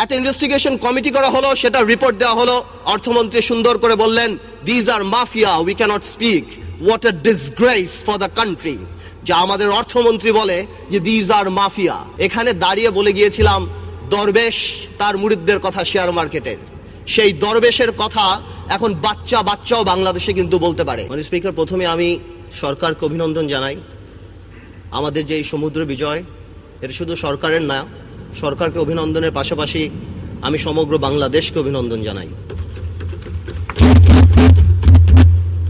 একটা investigation committee করা হলো, সেটা রিপোর্ট দেওয়া হলো। অর্থমন্ত্রী সুন্দর করে বললেন, these are mafia, we cannot speak, what a disgrace for the country. যা আমাদের অর্থমন্ত্রী বলে যে দিজ আর মাফিয়া। এখানে দাঁড়িয়ে বলে গিয়েছিলাম দরবেশ তার মুরিদদের কথা শেয়ার মার্কেটের, সেই দরবেশের কথা এখন বাচ্চাও বাংলাদেশে কিন্তু বলতে পারে। মানে স্পিকার, প্রথমে আমি সরকারকে অভিনন্দন জানাই। আমাদের যে এই সমুদ্র বিজয়, এটা শুধু সরকারের না, সরকারকে অভিনন্দনের পাশাপাশি আমি সমগ্র বাংলাদেশকে অভিনন্দন জানাই।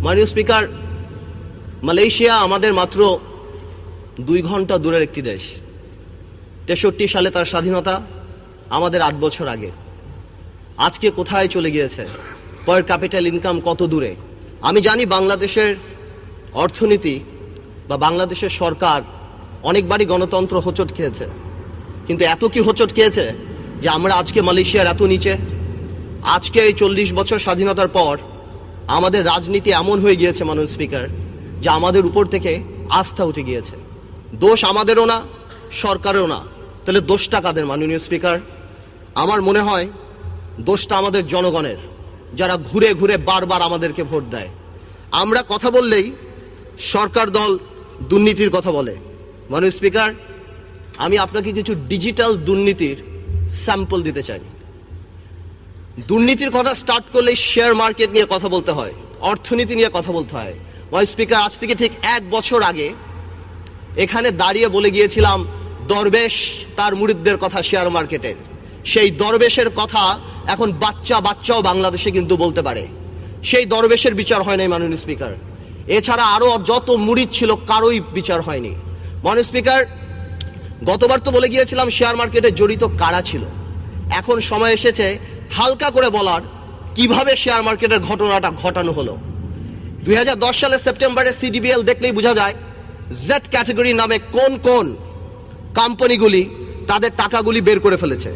মাননীয় স্পিকার, মালয়েশিয়া আমাদের মাত্র 2 ঘন্টা দূরের একটি দেশ। 63 সালে তার স্বাধীনতা, আমাদের 8 বছর আগে। আজকে কোথায় চলে গিয়েছে, পার ক্যাপিটাল ইনকাম কত দূরে। আমি জানি বাংলাদেশের অর্থনীতি বা বাংলাদেশের সরকার অনেকবারই গণতন্ত্র হোঁচট খেয়েছে, কিন্তু এত কি হোঁচট খেয়েছে যে আমরা আজকে মালয়েশিয়ার এত নিচে। আজকে এই 40 বছর স্বাধীনতার পর আমাদের রাজনীতি এমন হয়ে গিয়েছে মাননীয় স্পিকার, যে আমাদের উপর থেকে আস্থা উঠে গিয়েছে। দোষ আমাদেরও না, সরকারেরও না। তাহলে দোষটা কাদের মাননীয় স্পিকার? আমার মনে হয় দোষটা আমাদের জনগণের, যারা ঘুরে ঘুরে বারবার আমাদেরকে ভোট দেয়। আমরা কথা বললেই সরকার দল দুর্নীতির কথা বলে। মাননীয় স্পিকার, আমি আপনাকে কিছু ডিজিটাল দুর্নীতির স্যাম্পল দিতে চাই। দুর্নীতির কথা স্টার্ট করলে শেয়ার মার্কেট নিয়ে কথা বলতে হয়, অর্থনীতি নিয়ে কথা বলতে হয়। মাননীয় স্পিকার, আজ থেকে ঠিক 1 বছর আগে এখানে দাঁড়িয়ে বলে গিয়েছিলাম দরবেশ তার মুরিদদের কথা শেয়ার মার্কেটের, সেই দরবেশের কথা এখন বাচ্চাও বাংলাদেশে কিন্তু বলতে পারে। সেই দরবেশের বিচার হয় নাই মাননীয় স্পিকার। এছাড়া আরো যত মুরিদ ছিল কারোই বিচার হয়নি। মাননীয় স্পিকার, গতবার তো বলে গিয়েছিলাম শেয়ার মার্কেটে জড়িত কারা ছিল। এখন সময় এসেছে হালকা করে বলার কিভাবে শেয়ার মার্কেটের ঘটনাটা ঘটানো হলো। 2010 সালের সেপ্টেম্বরে সিডিবিএল দেখলেই বোঝা যায় জেড ক্যাটাগরি নামে কোন কোন কোম্পানিগুলি তাদের টাকাগুলি বের করে ফেলেছে।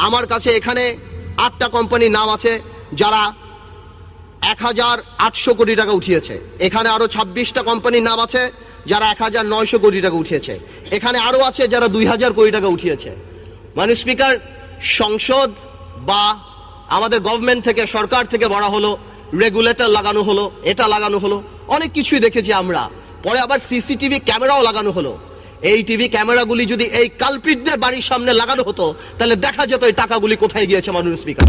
আমার কাছে এখানে 8টা কোম্পানির নাম আছে যারা 1800 কোটি টাকা উঠিয়েছে। এখানে আরো 26টা কোম্পানির নাম আছে যারা 1900 কোটি টাকা উঠিয়েছে। এখানে আরো আছে যারা 2000 কোটি টাকা উঠিয়েছে। মাননীয় স্পিকার, সংসদ বা আমাদের গভর্নমেন্ট থেকে, সরকার থেকে বলা হলো, রেগুলেটর লাগানো হলো, এটা লাগানো হলো, অনেক কিছুই দেখেছি আমরা। পরে আবার সিসিটিভি ক্যামেরাও লাগানো হলো। এই টিভি ক্যামেরাগুলি যদি এই কালপ্রিটদের বাড়ির সামনে লাগানো হতো তাহলে দেখা যেত এই টাকাগুলি কোথায় গিয়েছে। মাননীয় স্পিকার,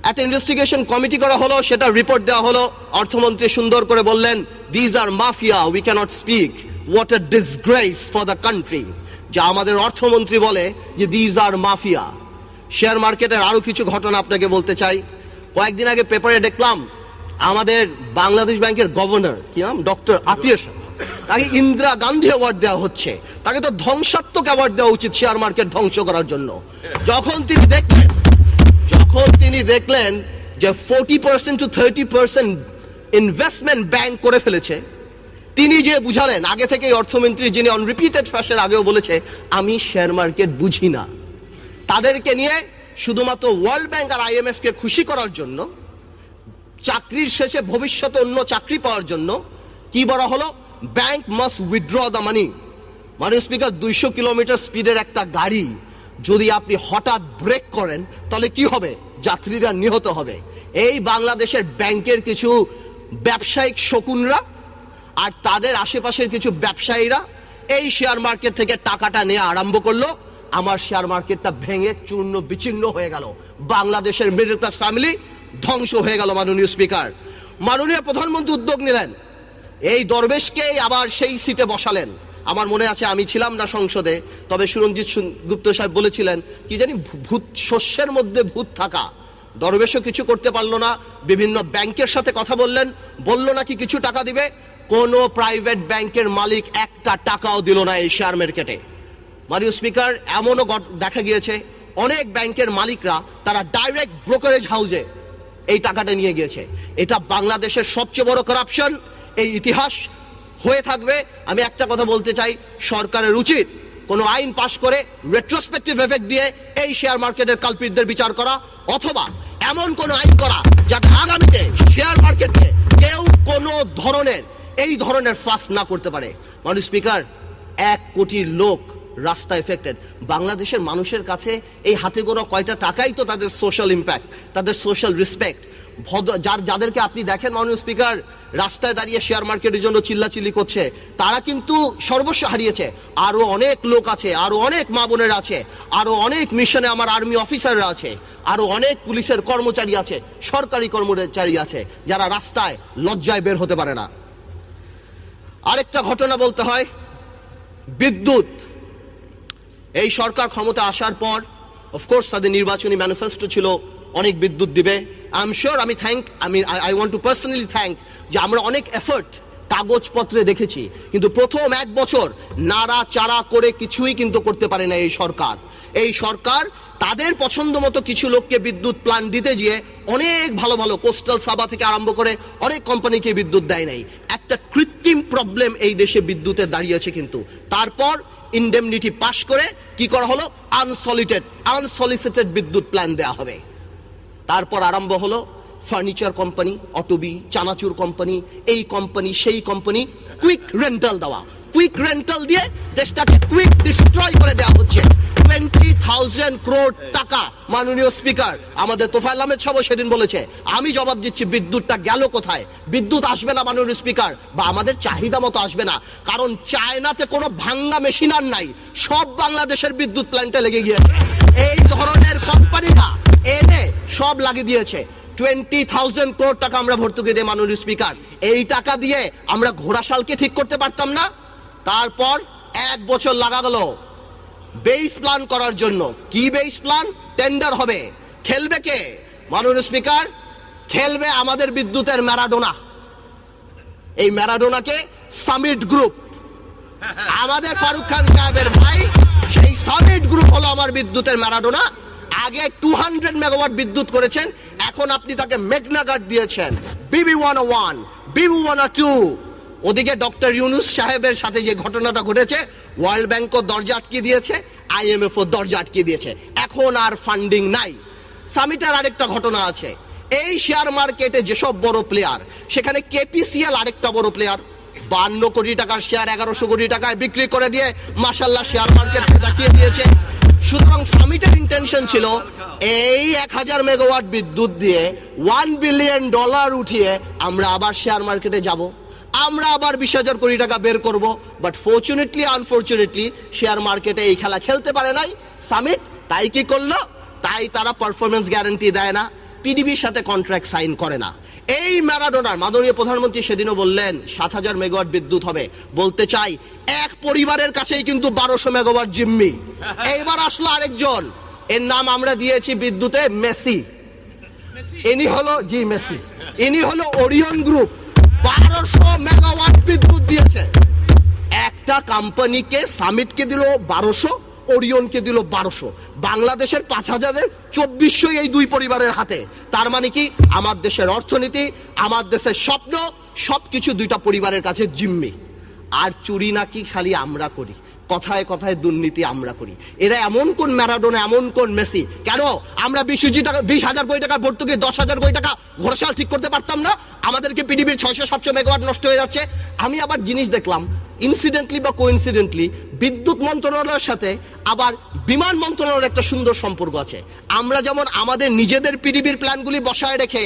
একটা ইনভেস্টিগেশন কমিটি করা হলো, সেটা রিপোর্ট দেওয়া হলো। অর্থমন্ত্রী সুন্দর করে বললেন, these are mafia, we cannot speak, what a disgrace for the country. যা আমাদের অর্থমন্ত্রী বলে যে দিজ আর মাফিয়া। শেয়ার মার্কেটের আরো কিছু ঘটনা আপনাকে বলতে চাই। কয়েকদিন আগে পেপারে দেখলাম আমাদের বাংলাদেশ ব্যাংকের গভর্নর, কি নাম, ডক্টর আতিয়া শাহ, তাকে ইন্দিরা গান্ধী অ্যাওয়ার্ড দেওয়া হচ্ছে। তাকে তো ধ্বংসাত্মক অ্যাওয়ার্ড দেওয়া উচিত শেয়ার মার্কেট ধ্বংস করার জন্য। যখন তিনি দেখলেন যে 40% to 30% ইনভেস্টমেন্ট ব্যাংক করে ফেলেছে, তিনি যে বুঝালেন, আগে থেকে অর্থমন্ত্রী যিনি অন রিপিটেড ফ্যাশন আগেও বলেছে আমি শেয়ার মার্কেট বুঝি না, তাদেরকে নিয়ে শুধুমাত্র ওয়ার্ল্ড ব্যাংক আর IMF কে খুশি করার জন্য, চাকরির শেষে ভবিষ্যতে অন্য চাকরি পাওয়ার জন্য কি বলা হলো, bank must withdraw the money. মাননীয় স্পিকার, 200 কিলোমিটার স্পিডের একটা গাড়ি যদি আপনি হঠাৎ ব্রেক করেন তাহলে কি হবে? যাত্রীরা নিহত হবে। এই বাংলাদেশের ব্যাংকের কিছু ব্যবসায়িক শকুনরা আর তাদের আশেপাশের কিছু ব্যবসায়ীরা এই শেয়ার মার্কেট থেকে টাকাটা নেওয়া আরম্ভ করলো। আমার শেয়ার মার্কেটটা ভেঙে চূর্ণ বিচ্ছিন্ন হয়ে গেল। বাংলাদেশের মিডল ক্লাস ফ্যামিলি ধ্বংস হয়ে গেল। মাননীয় স্পিকার, মাননীয় প্রধানমন্ত্রী উদ্যোগ নিলেন, এই দরবেশকে আবার সেই সিটে বসালেন। আমার মনে আছে, আমি ছিলাম না সংসদে, তবে সুরঞ্জিত গুপ্ত সাহেব বলেছিলেন কি জানি, ভূত শস্যের মধ্যে ভূত থাকা। দরবেশও কিছু করতে পারলো না। বিভিন্ন ব্যাংকের সাথে কথা বললেন, বললো নাকি কিছু টাকা দিবে। কোন প্রাইভেট ব্যাংকের মালিক একটা টাকাও দিল না এই শেয়ার মার্কেটে। মাননীয় স্পিকার, এমনও দেখা গিয়েছে অনেক ব্যাংকের মালিকরা তারা ডাইরেক্ট ব্রোকারেজ হাউসে এই টাকাটা নিয়ে গিয়েছে। এটা বাংলাদেশের সবচেয়ে বড় করাপশন, এই ইতিহাস হয়ে থাকবে। আমি একটা কথা বলতে চাই, সরকারের উচিত কোনো আইন পাশ করে রেট্রোস্পেক্টিভ এফেক্ট দিয়ে এই শেয়ার মার্কেটের কালপ্রিটদের বিচার করা, অথবা এমন কোনো আইন করা যাতে আগামীতে শেয়ার মার্কেটে কেউ কোনো ধরনের এই ধরনের ফাঁস না করতে পারে। মাননীয় স্পিকার, 1 কোটি লোক রাস্তা এফেক্টেড। বাংলাদেশের মানুষের কাছে এই হাতে গোনা কয়টা টাকাই তো তাদের সোশ্যাল ইম্প্যাক্ট, তাদের সোশ্যাল রেসপেক্ট। যাদেরকে আপনি দেখেন মাননীয় স্পিকার রাস্তায় দাঁড়িয়ে শেয়ার মার্কেটের জন্য চিল্লাচিল্লি করছে, তারা কিন্তু সর্বস্ব হারিয়েছে। আরো অনেক লোক আছে, আরো অনেক মা বোনেরা আছে, আরো অনেক মিশনে আমার আর্মি অফিসাররা আছে, আরো অনেক পুলিশের কর্মচারী আছে, সরকারি কর্মচারী আছে, যারা রাস্তায় লজ্জায় বের হতে পারে না। আরেকটা ঘটনা বলতে হয়, বিদ্যুৎ। এই সরকার ক্ষমতা আসার পর অফকোর্স তাদের নির্বাচনী ম্যানিফেস্টো ছিল অনেক বিদ্যুৎ দিবে। I am sure, I want to personally thank যে আমরা অনেক এফর্ট কাগজপত্রে দেখেছি, কিন্তু প্রথম 1 বছর নাড়াচাড়া করে কিছুই কিন্তু করতে পারে না এই সরকার। এই সরকার তাদের পছন্দ মতো কিছু লোককে বিদ্যুৎ প্ল্যান দিতে গিয়ে অনেক ভালো ভালো কোস্টাল সাবা থেকে আরম্ভ করে অনেক কোম্পানিকে বিদ্যুৎ দেয় নাই। একটা কৃত্রিম প্রবলেম এই দেশে বিদ্যুতের দাঁড়িয়েছে, কিন্তু তারপর ইনডেমনিটি পাশ করে কি করা হলো, আনসলিসিটেড বিদ্যুৎ প্ল্যান দেওয়া হবে। তারপর আরম্ভ হলো ফার্নিচার কোম্পানি, অটোবি, চানাচুর কোম্পানি, এই কোম্পানি সেই কোম্পানি, কুইক রেন্টাল দেওয়া। কুইক রেন্টাল দিয়ে দেশটাকে কুইক ডিস্ট্রয় করে দেওয়া হচ্ছে। 20,000 crore টাকা মাননীয় স্পিকার আমাদের তোফায়েল আহমেদ সাহেব সেদিন বলেছে। আমি জবাব দিচ্ছি, বিদ্যুৎটা গেল কোথায়? বিদ্যুৎ আসবে না মাননীয় স্পিকার, বা আমাদের চাহিদা মতো আসবে না, কারণ চায়নাতে কোনো ভাঙ্গা মেশিন আর নাই, সব বাংলাদেশের বিদ্যুৎ প্ল্যান্টে লেগে গিয়েছে। এই ধরনের কোম্পানিরা এনে সব লাগিয়ে দিয়েছে। 20,000 crore টাকা আমরা ভর্তুকি দিই মাননীয় স্পিকার। এই টাকা দিয়ে আমরা ঘোড়াশালকে ঠিক করতে পারতাম না? তারপর 1 বছর লাগা গেল বেস প্ল্যান করার জন্য। কি বেস প্ল্যান? টেন্ডার হবে। খেলবে কে মাননীয় স্পিকার? খেলবে আমাদের বিদ্যুতের ম্যারাডোনা। এই ম্যারাডোনাকে সামিট গ্রুপ, আমাদের ফারুক খান সাহেবের ভাই, সেই সামিট গ্রুপ হলো আমার বিদ্যুতের ম্যারাডোনা। আগে 200 মেগাওয়াট বিদ্যুৎ করেছেন, এখন আপনি তাকে মেঘনাঘাট দিয়েছেন, BB101, BB102। ওদিকে ডক্টর ইউনুস সাহেবের সাথে যে ঘটনাটা ঘটেছে, ওয়ার্ল্ড ব্যাংকও দরজা আটকে দিয়েছে, IMFও দরজা আটকে দিয়েছে, এখন আর ফান্ডিং নাই। সামিটের আরেকটা ঘটনা আছে, এই শেয়ার মার্কেটে যেসব বড় প্লেয়ার, সেখানে KPCL আরেকটা বড় প্লেয়ার, 52 কোটি টাকার শেয়ার 1100 কোটি টাকায় বিক্রি করে দিয়ে মাশাআল্লাহ শেয়ার মার্কেটকে দেখিয়ে দিয়েছে। সুতরাং সামিটের ইন্টেনশন ছিল এই 1000 মেগাওয়াট বিদ্যুৎ দিয়ে $1 বিলিয়ন উঠিয়ে আমরা আবার শেয়ার মার্কেটে যাব, আমরা আবার 20,000 কোটি টাকা বের করব। বাট ফরচুনেটলি আনফরচুনেটলি শেয়ার মার্কেটে এই খেলা খেলতে পারে নাই সামিট। তাই কি করলো? তাই তারা পারফরমেন্স গ্যারান্টি দেয় না, পিডিবির সাথে কন্ট্রাক্ট সাইন করে না। এই ম্যারাডোনার মাননীয় প্রধানমন্ত্রী সেদিনও বললেন 7,000 মেগাওয়াট বিদ্যুৎ হবে। বলতে চাই, এক পরিবারের কাছেই কিন্তু 1200 মেগাওয়াট জিম্মি। এইবার আসলো আরেকজন, এর নাম আমরা দিয়েছি বিদ্যুতে মেসি। ইনি হলো মেসি, ইনি হলো ওরিয়ন গ্রুপ। 1200 মেগাওয়াট বিদ্যুৎ দিয়েছে। একটা কোম্পানিকে সামিটকে দিল 1200, ওরিয়নকে দিল 1200। বাংলাদেশের 5,000-এর 2400 এই দুই পরিবারের হাতে। তার মানে কি, আমার দেশের অর্থনীতি, আমার দেশের স্বপ্ন সবকিছু দুইটা পরিবারের কাছে জিম্মি। আর চুরি নাকি খালি আমরা করি, কথায় কথায় দুর্নীতি আমরা করি। এরা এমন কোন ম্যারাডোনা, এমন কোন মেসি? কেন আমরা 20,000 কোটি টাকা ভর্তুকি 10,000 কোটি টাকা ঘোড়াশাল ঠিক করতে পারতাম না? আমাদেরকে পিডিবির 600-700 মেগাওয়াট নষ্ট হয়ে যাচ্ছে। আমি আবার জিনিস দেখলাম, ইনসিডেন্টলি বা কোইন্সিডেন্টলি বিদ্যুৎ মন্ত্রণালয়ের সাথে আবার বিমান মন্ত্রণালয়ের একটা সুন্দর সম্পর্ক আছে। আমরা যেমন আমাদের নিজেদের পিডিবির প্ল্যানগুলি বসায় রেখে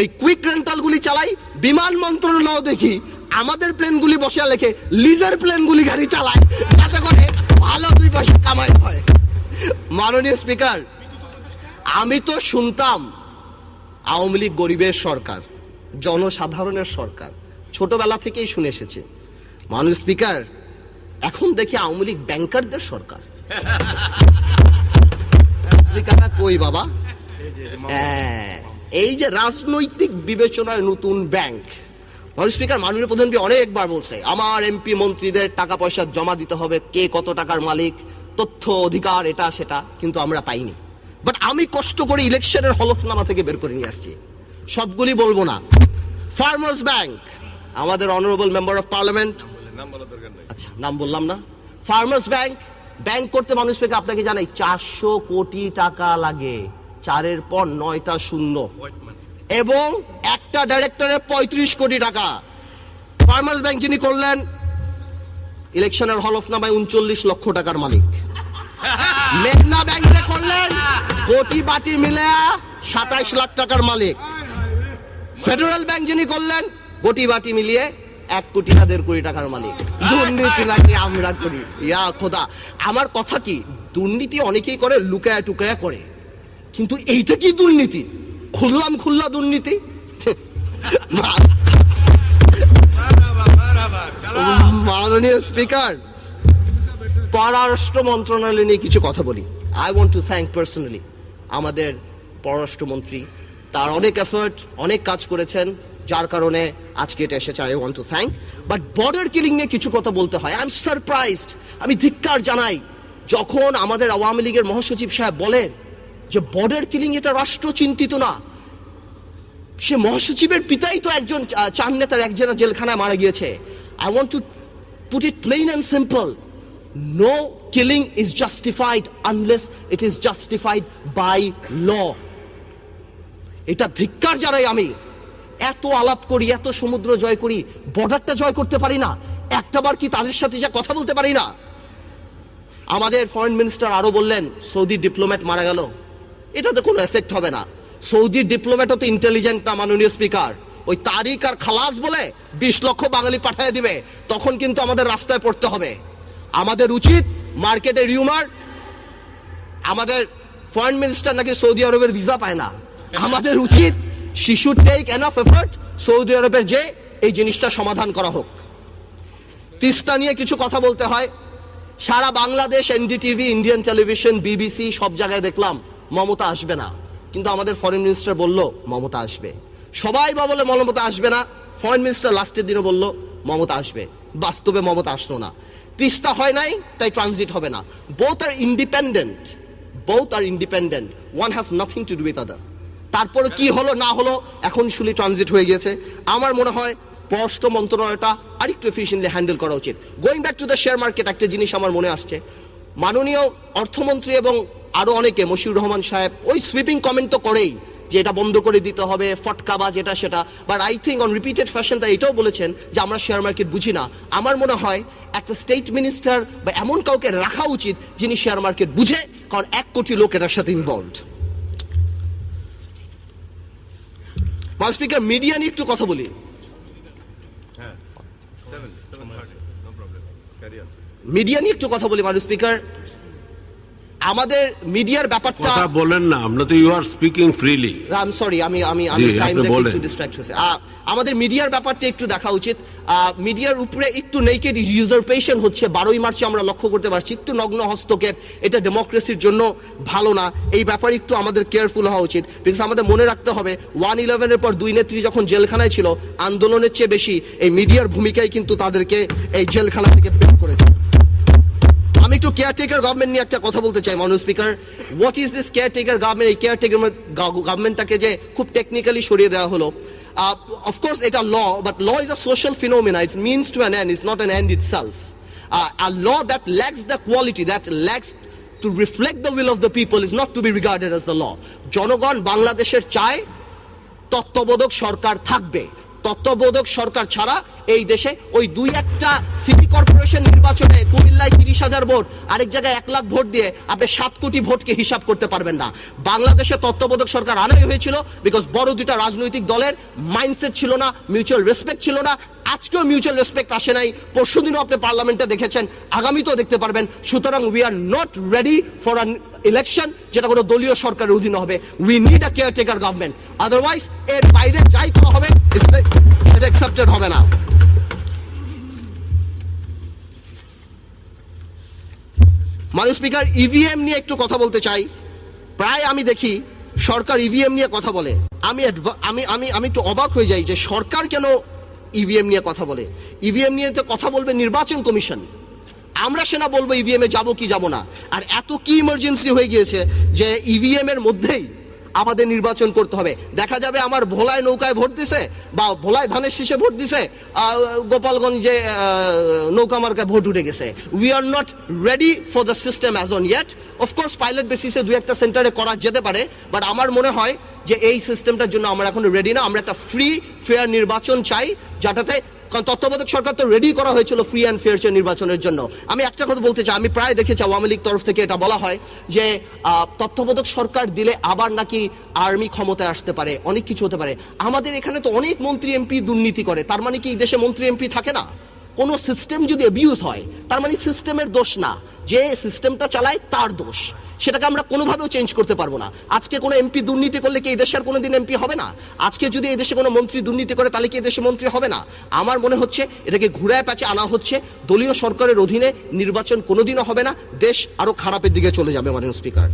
এই কুইক রেন্টালগুলি চালাই, বিমান মন্ত্রণালয় দেখি আমাদের প্লেনগুলি বসিয়ে রেখে লিজার প্লেনগুলি গাড়ি চালায়, যাতে করে ভালো 2 পয়সা কামাই হয়। মাননীয় স্পিকার, আমি তো শুনতাম আওয়ামী লীগ গরিবের সরকার, জনসাধারণের সরকার, ছোটবেলা থেকেই শুনে এসেছি। মাননীয় স্পিকার, এখন দেখি আওয়ামী লীগ ব্যাংকারদের সরকার। কই বাবা? এই যে রাজনৈতিক বিবেচনায় নতুন ব্যাংক। মাননীয় স্পিকার, মাননীয় প্রধানমন্ত্রী অনেকবার বলছে আমার এমপি মন্ত্রীদের টাকা পয়সা জমা দিতে হবে, কে কত টাকার মালিক, তথ্য অধিকার, এটা সেটা, কিন্তু আমরা পাইনি। বাট আমি কষ্ট করে ইলেকশনের হলফনামা থেকে বের করে নিয়ে আসছি, সবগুলি বলবো না। ফার্মার্স ব্যাংক, আমাদের অনারেবল মেম্বার অফ পার্লামেন্ট, আচ্ছা নাম বললাম না। ফার্মার্স ব্যাংক করতে মাননীয় স্পিকার আপনাকে জানাই 400 কোটি টাকা লাগে, 4-এর পর 9টা শূন্য, এবং একটা ডাইরেক্টরের 35 কোটি টাকা। ফার্মার্স ব্যাংক যিনি করলেন ইলেকশনের হলফনামায় 39 লক্ষ টাকার মালিক। মেঘনা ব্যাংকে করলেন কোটি বাটি মিলে 27 লাখ টাকার মালিক। ফেডারেল ব্যাংক যিনি করলেন কোটি বাটি মিলিয়ে 1 কোটি 1.5 কোটি টাকার মালিক। দুর্নীতি নাকি আমরা করি? ইয়া খোদা, আমার কথা কি, দুর্নীতি অনেকেই করে লুকায়া টুকায়া করে, কিন্তু এইটা কি দুর্নীতি? খুল্লা দুর্নীতি। মাননীয় স্পিকার, পররাষ্ট্র মন্ত্রণালয় নিয়ে কিছু কথা বলি। I want to thank personally আমাদের পররাষ্ট্রমন্ত্রী, তার অনেক এফর্ট, অনেক কাজ করেছেন, যার কারণে আজকে এটা এসেছে। I want to thank. But border killing নিয়ে কিছু কথা বলতে হয়। আই এম সারপ্রাইজড, আমি ধিক্কার জানাই যখন আমাদের আওয়ামী লীগের মহাসচিব সাহেব বলেন যে বর্ডার কিলিং এটা রাষ্ট্র চিন্তিত না। সে মহাসচিবের পিতাই তো একজন চার নেতার একজন জেলখানায় মারা গিয়েছে। I want to put it plain and simple. No killing is justified unless it is justified by law. এটা ধিক্কার জানাই আমি। এত আলাপ করি, এত সমুদ্র জয় করি, বর্ডারটা জয় করতে পারি না। একটাবার কি তাদের সাথে যা কথা বলতে পারি না? আমাদের ফরেন মিনিস্টার আরো বললেন সৌদি ডিপ্লোম্যাট মারা গেল, এটাতে কোনো এফেক্ট হবে না। সৌদির ডিপ্লোম্যাটও তো ইন্টেলিজেন্ট না মাননীয় স্পিকার। ওই তারিক আর খালাস বলে 20 লক্ষ বাঙালি পাঠিয়ে দিবে, তখন কিন্তু আমাদের রাস্তায় পড়তে হবে। আমাদের উচিত মার্কেটে রিউমার আমাদের ফরেন মিনিস্টার নাকি সৌদি আরবের ভিসা পায় না, আমাদের উচিত শিশু টেক এনাফ এফর্ট সৌদি আরবের যে এই জিনিসটা সমাধান করা হোক। তিস্তা নিয়ে কিছু কথা বলতে হয়। সারা Bangladesh NDTV, Indian television, BBC সব জায়গায় দেখলাম মমতা আসবে না, কিন্তু আমাদের ফরেন মিনিস্টার বলল মমতা আসবে। সবাই বলে মমতা আসবে না, ফরেন মিনিস্টার লাস্টের দিনে বলল মমতা আসবে। বাস্তবে মমতা আসলো না। তিস্তা হয় নাই, তাই ট্রানজিট হবে না। Both are independent, one has nothing to do with other. তারপরে কি হলো না হলো, এখন শুলি ট্রানজিট হয়ে গেছে। আমার মনে হয় পররাষ্ট্র মন্ত্রণালয়টা আরেকটু এফিশিয়েন্টলি হ্যান্ডেল করা উচিত। Going back to the share market, একটা জিনিস আমার মনে আসছে, মাননীয় অর্থমন্ত্রী এবং আরো অনেকে, মশিউর রহমান সাহেব ওই সুইপিং কমেন্ট তো করেই যে এটা বন্ধ করে দিতে হবে, ফটকাবাজ এটা সেটা। But I think on repeated fashion তারা এটাও বলেছেন যে আমরা শেয়ার মার্কেট বুঝি না। আমার মনে হয় একটা স্টেট মিনিস্টার বা এমন কাউকে রাখা উচিত যিনি শেয়ার মার্কেট বুঝে, কারণ 1 কোটি লোক এটার সাথে ইনভলভড। মাননীয় স্পিকার, মিডিয়া নিয়ে একটু কথা বলি। মিডিয়া নিয়ে একটু কথা বলি মাননীয় স্পিকার। আমাদের মিডিয়ার ব্যাপারটা বলেন না, আমরা তো you are speaking freely. I am sorry, আমি টাইম দেখে একটু ডিস্ট্রাক্ট হয়েছে। আমাদের মিডিয়ার ব্যাপারটা একটু দেখা উচিত। মিডিয়ার উপরে একটু নেকেড ইউজারপেশন হচ্ছে। 12ই মার্চে আমরা লক্ষ্য করতে পারছি একটু নগ্ন হস্তক্ষেপ, এটা ডেমোক্রেসির জন্য ভালো না। এই ব্যাপারে একটু আমাদের কেয়ারফুল হওয়া উচিত। বিকজ আমাদের মনে রাখতে হবে 1/11-এর পর 2 নেত্রী যখন জেলখানায় ছিল, আন্দোলনের চেয়ে বেশি এই মিডিয়ার ভূমিকাই কিন্তু তাদেরকে এই জেলখানা থেকে বের করেছে। আমি একটু কেয়ারটেকার গভর্নমেন্ট নিয়ে একটা কথা বলতে চাই মাননীয় speaker. What is this caretaker government? এই কেয়ারটেকার গভর্নমেন্টটাকে যে খুব টেকনিক্যালি সরিয়ে দেওয়া হলো, অফকোর্স এটা law, but law is a social phenomena, it's means to an end, is not an end itself. A law that lacks the quality, that lacks to reflect the will of the people is not to be regarded as the law. জনগণ বাংলাদেশের চায় তত্ত্বাবধায়ক সরকার থাকবে। তত্ত্বাবধায়ক সরকার ছাড়া এই দেশে ওই 2-1টা সিটি কর্পোরেশন নির্বাচনে কুমিল্লায় 30,000 ভোট, আরেক জায়গায় 1 লাখ ভোট দিয়ে আপনি 7 কোটি ভোটকে হিসাব করতে পারবেন না। বাংলাদেশে তত্ত্বাবধায়ক সরকার আনাই হয়েছিল বিকজ বড় 2টা রাজনৈতিক দলের মাইন্ডসেট ছিল না, মিউচুয়াল রেসপেক্ট ছিল না। আজকেও মিউচুয়াল রেসপেক্ট আসে নাই, পরশুদিনও আপনি পার্লামেন্টে দেখেছেন, আগামীতেও দেখতে পারবেন। সুতরাং we are not ready for an election যেটা কোনো দলীয় সরকারের অধীনে হবে। We need a caretaker government, otherwise এর বাইরে যাই করা হবে এটা অ্যাকসেপ্টেড হবে না। মাননীয় স্পিকার, ইভিএম নিয়ে একটু কথা বলতে চাই। প্রায় আমি দেখি সরকার ইভিএম নিয়ে কথা বলে, আমি একটু অবাক হয়ে যাই যে সরকার কেন ইভিএম নিয়ে কথা বলে। ইভিএম নিয়ে তো কথা বলবে নির্বাচন কমিশন, আমরা সেনা বলবো ইভিএম এ যাবো কি যাব না। আর এত কি ইমার্জেন্সি হয়ে গিয়েছে যে ইভিএম এর মধ্যেই আমাদের নির্বাচন করতে হবে। দেখা যাবে আমার ভোলায় নৌকায় ভোট দিছে বা ভোলায় ধানের শীষে ভোট দিছে, গোপালগঞ্জে নৌকা মার্কায় ভোট উঠে গেছে। We are not ready for the system as on yet. Of course pilot বেসিসে 2-1টা সেন্টারে করা যেতে পারে, বাট আমার মনে হয় যে এই সিস্টেমটার জন্য আমরা এখন রেডি না। আমরা একটা ফ্রি ফেয়ার নির্বাচন চাই, যেটাতে কারণ তত্ত্বাবধায়ক সরকার তো রেডি করা হয়েছিল ফ্রি অ্যান্ড ফেয়ার নির্বাচনের জন্য। আমি একটা কথা বলতে চাই, আমি প্রায় দেখেছি আওয়ামী লীগ তরফ থেকে এটা বলা হয় যে তত্ত্বাবধায়ক সরকার দিলে আবার নাকি আর্মি ক্ষমতায় আসতে পারে, অনেক কিছু হতে পারে। আমাদের এখানে তো অনেক মন্ত্রী এমপি দুর্নীতি করে, তার মানে কি এই দেশে মন্ত্রী এমপি থাকে না? কোনো সিস্টেম যদি অ্যাবিউজ হয় তার মানে সিস্টেমের দোষ না, যে সিস্টেমটা চালায় তার দোষ। সেটাকে আমরা কোনোভাবেও চেঞ্জ করতে পারবো না। আজকে কোনো এমপি দুর্নীতি করলে কি এই দেশে আর কোনোদিন এমপি হবে না? আজকে যদি এই দেশে কোনো মন্ত্রী দুর্নীতি করে তাহলে কি এই দেশে মন্ত্রী হবে না? আমার মনে হচ্ছে এটাকে ঘুরায় প্যাচে আনা হচ্ছে। দলীয় সরকারের অধীনে নির্বাচন কোনোদিনও হবে না, দেশ আরো খারাপের দিকে চলে যাবে। মাননীয় স্পিকার,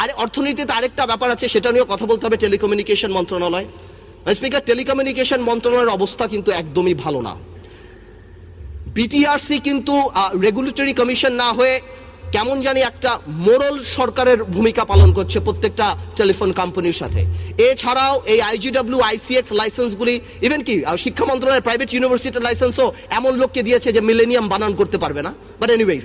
আর অর্থনীতিতে আরেকটা ব্যাপার আছে, সেটা নিয়েও কথা বলতে হবে। টেলিকমিউনিকেশন মন্ত্রণালয়, স্পিকার, টেলিকমিউনিকেশন মন্ত্রণালয়ের অবস্থা কিন্তু একদমই ভালো না। বিটিআরসি কিন্তু রেগুলেটরি কমিশন না হয়ে কেমন জানি একটা মোরাল সরকারের ভূমিকা পালন করছে প্রত্যেকটা টেলিফোন কোম্পানির সাথে। এছাড়াও এই আইজিডব্লিউ আইসিএক্স লাইসেন্সগুলি, ইভেন কি শিক্ষা মন্ত্রণালয়ের প্রাইভেট ইউনিভার্সিটির লাইসেন্সও এমন লোককে দিয়েছে যে মিলেনিয়াম বানান করতে পারবে না। বাট এনিওয়েজ,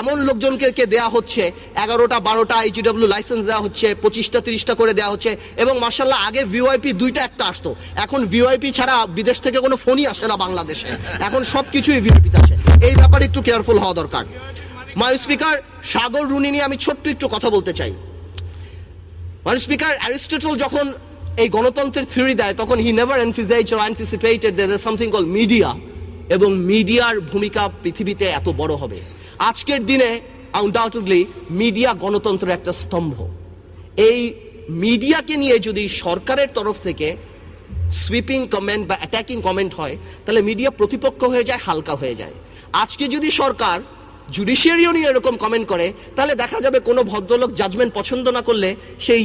এমন লোকজনকে দেয়া হচ্ছে 11টা 12টা আইজিডব্লিউ লাইসেন্স দেওয়া হচ্ছে, 25টা 30টা করে দেওয়া হচ্ছে। এবং মার্শাল্লাহ, আগে ভিওআইপি 2টা একটা আসতো, এখন ভিওআইপি ছাড়া বিদেশ থেকে কোনো ফোনই আসে না বাংলাদেশে, এখন সব কিছুই ভিওআইপিতে আসে। এই ব্যাপারে একটু কেয়ারফুল হওয়া দরকার। মাননীয় স্পিকার, সাগর রুনি নিয়ে আমি ছোট্ট একটু কথা বলতে চাই। মাননীয় স্পিকার, অ্যারিস্টটল যখন এই গণতন্ত্রের থিওরি দেয় তখন he never emphasized or anticipated that there something called media, এবং মিডিয়ার ভূমিকা পৃথিবীতে এত বড় হবে। আজকের দিনে আনডাউটেডলি মিডিয়া গণতন্ত্রের একটা স্তম্ভ। এই মিডিয়াকে নিয়ে যদি সরকারের তরফ থেকে সুইপিং কমেন্ট বা অ্যাটাকিং কমেন্ট হয় তাহলে মিডিয়া প্রতিপক্ষ হয়ে যায়, হালকা হয়ে যায়। আজকে যদি সরকার জুডিশিয়ারিও নিয়ে এরকম কমেন্ট করে তাহলে দেখা যাবে কোনো ভদ্রলোক জাজমেন্ট পছন্দ না করলে সেই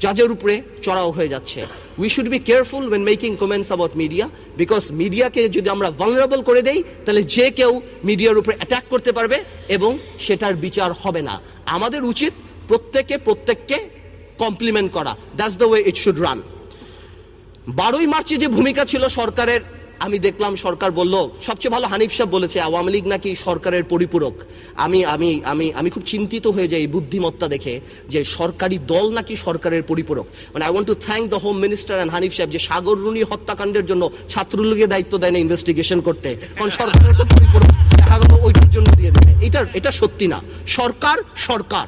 জাজের উপরে চড়াও হয়ে যাচ্ছে। We should be careful when making comments about media, because মিডিয়াকে যদি আমরা ভালনারেবল করে দেই তাহলে যে কেউ মিডিয়ার উপরে অ্যাটাক করতে পারবে এবং সেটার বিচার হবে না। আমাদের উচিত প্রত্যেককে কমপ্লিমেন্ট করা। That's the way it should run. 12ই মার্চে যে ভূমিকা ছিল সরকারের, আমি দেখলাম সরকার বলল, সবচেয়ে ভালো হানিফ সাহেব বলেছে আওয়ামী লীগ নাকি সরকারের পরিপূরক। আমি আমি আমি আমি খুব চিন্তিত হয়ে যাই এই বুদ্ধিমত্তা দেখে যে সরকারি দল নাকি সরকারের পরিপূরক। মানে I want to thank the home minister and Hanif সাহেব যে সাগর রুনি হত্যাকাণ্ডের জন্য ছাত্রলীগের দায়িত্ব দেয় না ইনভেস্টিগেশন করতে, কারণ সরকারের তো পরিপূরক দেখা গেল ওইটার জন্য দিয়ে দিতে। এটা সত্যি না। সরকার সরকার,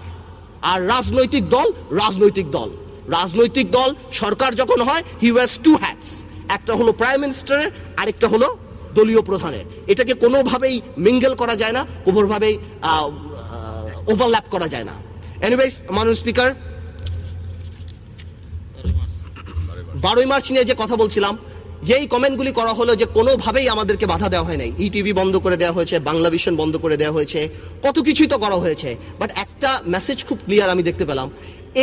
আর রাজনৈতিক দল রাজনৈতিক দল। রাজনৈতিক দল সরকার যখন হয় হি ওয়্যার্স টু হ্যাটস, একটা হলো প্রাইম মিনিস্টারের, আরেকটা হলো দলীয় প্রধানের। এটাকে কোনোভাবেই মিঙ্গেল করা যায় না, কোনোভাবেই ওভারল্যাপ করা যায় না। এনিওয়েজ, মাননীয় স্পিকার, 12ই মার্চ নিয়ে যে কথা বলছিলাম, যেই কমেন্টগুলি করা হলো যে কোনোভাবেই আমাদেরকে বাধা দেওয়া হয় নাই, ইটিভি বন্ধ করে দেওয়া হয়েছে, বাংলা ভিশন বন্ধ করে দেওয়া হয়েছে, কত কিছুই তো করা হয়েছে। বাট একটা মেসেজ খুব ক্লিয়ার আমি দেখতে পেলাম,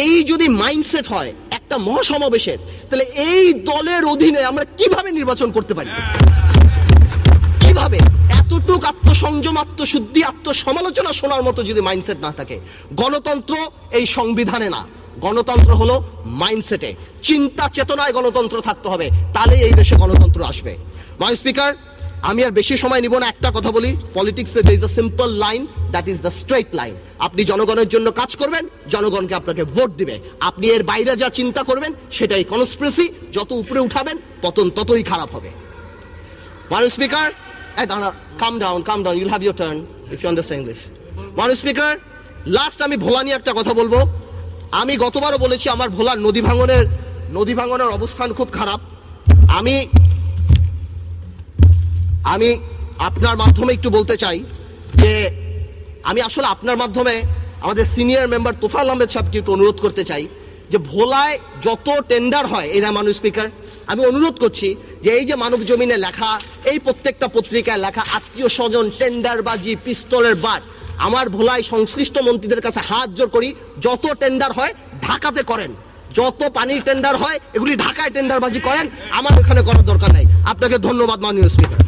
এই যদি মাইন্ডসেট হয় একটা মহাসমাবেশের, তাহলে এই দলের অধীনে আমরা কিভাবে নির্বাচন করতে পারি? কিভাবে? এতটুক আত্মসংযম, আত্মশুদ্ধি, আত্মসমালোচনা শোনার মতো যদি মাইন্ডসেট না থাকে। গণতন্ত্র এই সংবিধানে না, গণতন্ত্র হলো মাইন্ডসেটে, চিন্তা চেতনায় গণতন্ত্র থাকতে হবে, তাহলে এই দেশে গণতন্ত্র আসবে। মাননীয় স্পিকার, আমি আর বেশি সময় নিব না, একটা কথা বলি, পলিটিক্সে there is a simple line, that is the straight line. আপনি জনগণের জন্য কাজ করবেন, জনগণকে আপনাকে ভোট দিবে। আপনি এর বাইরে যা চিন্তা করবেন সেটাই কনস্পিরেসি, যত উপরে উঠাবেন পতন ততই খারাপ হবে। মাননীয় speaker, calm down, you'll have your turn if you understand English. মাননীয় স্পিকার, লাস্ট আমি ভোলা নিয়ে একটা কথা বলবো। আমি গতবারও বলেছি আমার ভোলার নদী ভাঙনের অবস্থান খুব খারাপ। আমি আপনার মাধ্যমে একটু বলতে চাই যে আমি আসলে আপনার মাধ্যমে আমাদের সিনিয়র মেম্বার তোফায়েল আহমেদ সাহেবকে একটু অনুরোধ করতে চাই যে ভোলায় যত টেন্ডার হয়, এই না মাননীয় স্পিকার, আমি অনুরোধ করছি যে এই যে মানব জমিনে লেখা, এই প্রত্যেকটা পত্রিকায় লেখা আত্মীয় স্বজন, টেন্ডারবাজি, পিস্তলের বাট, আমার ভোলায় সংশ্লিষ্ট মন্ত্রীদের কাছে হাত জোর করি, যত টেন্ডার হয় ঢাকাতে করেন। যত পানির টেন্ডার হয় এগুলি ঢাকায় টেন্ডারবাজি করেন, আমার এখানে করার দরকার নাই। আপনাকে ধন্যবাদ মাননীয় স্পিকার।